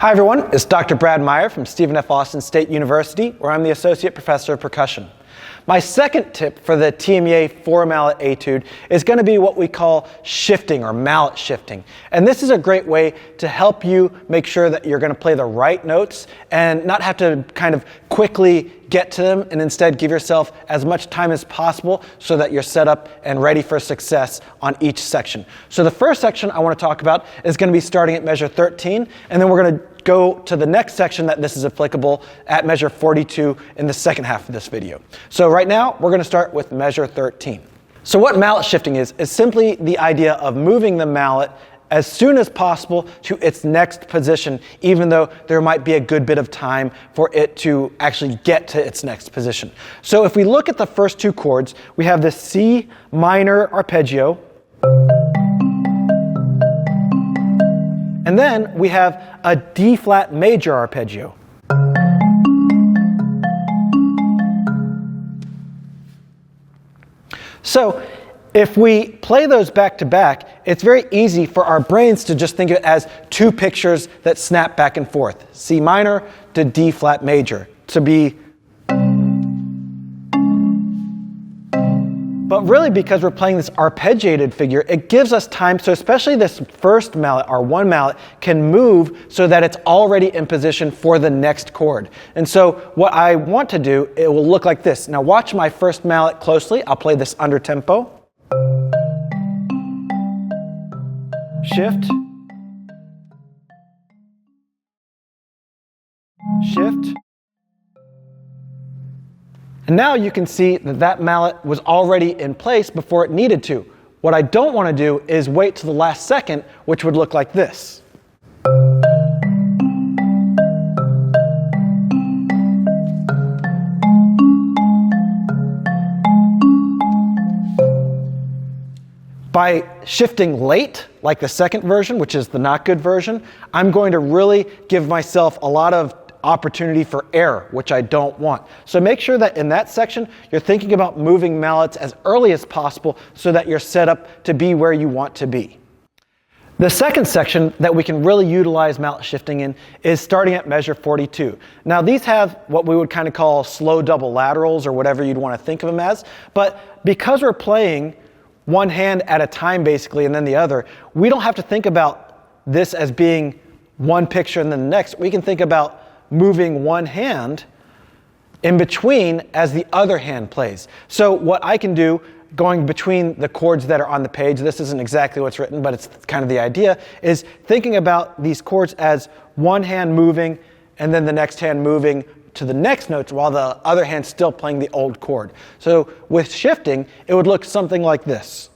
Hi everyone, it's Dr. Brad Meyer from Stephen F. Austin State University, where I'm the Associate Professor of Percussion. My second tip for the TMEA 4-mallet etude is going to be what we call shifting or mallet shifting. And this is a great way to help you make sure that you're going to play the right notes and not have to kind of quickly get to them, and instead give yourself as much time as possible so that you're set up and ready for success on each section. So the first section I want to talk about is going to be starting at measure 13, and then we're going to go to the next section that this is applicable at measure 42 in the second half of this video. So right now we're going to start with measure 13. So what mallet shifting is simply the idea of moving the mallet as soon as possible to its next position, even though there might be a good bit of time for it to actually get to its next position. So if we look at the first two chords, we have this C minor arpeggio, and then we have a D flat major arpeggio. So if we play those back to back, it's very easy for our brains to just think of it as two pictures that snap back and forth. C minor to D flat major to be. But really, because we're playing this arpeggiated figure, it gives us time, so especially this first mallet, our one mallet, can move so that it's already in position for the next chord. And so what I want to do, it will look like this. Now watch my first mallet closely. I'll play this under tempo. Shift, shift, and now you can see that that mallet was already in place before it needed to. What I don't want to do is wait to the last second, which would look like this. By shifting late, like the second version, which is the not good version, I'm going to really give myself a lot of opportunity for error, which I don't want. So make sure that in that section, you're thinking about moving mallets as early as possible so that you're set up to be where you want to be. The second section that we can really utilize mallet shifting in is starting at measure 42. Now these have what we would kind of call slow double laterals, or whatever you'd want to think of them as, but because we're playing one hand at a time basically and then the other, we don't have to think about this as being one picture and then the next. We can think about moving one hand in between as the other hand plays. So what I can do, going between the chords that are on the page, this isn't exactly what's written, but it's kind of the idea, is thinking about these chords as one hand moving and then the next hand moving to the next notes while the other hand's still playing the old chord. So with shifting, it would look something like this.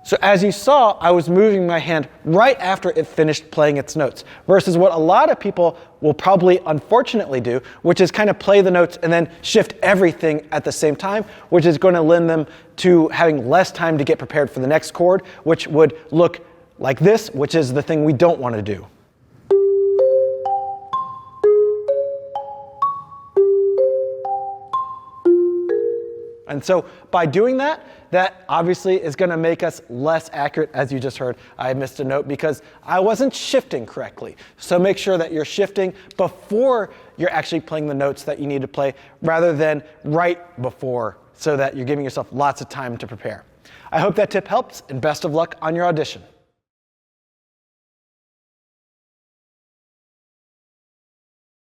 So as you saw, I was moving my hand right after it finished playing its notes, versus what a lot of people will probably unfortunately do, which is kind of play the notes and then shift everything at the same time, which is going to lend them to having less time to get prepared for the next chord, which would look like this, which is the thing we don't want to do. And so by doing that, that obviously is going to make us less accurate. As you just heard, I missed a note because I wasn't shifting correctly. So make sure that you're shifting before you're actually playing the notes that you need to play, rather than right before, so that you're giving yourself lots of time to prepare. I hope that tip helps, and best of luck on your audition.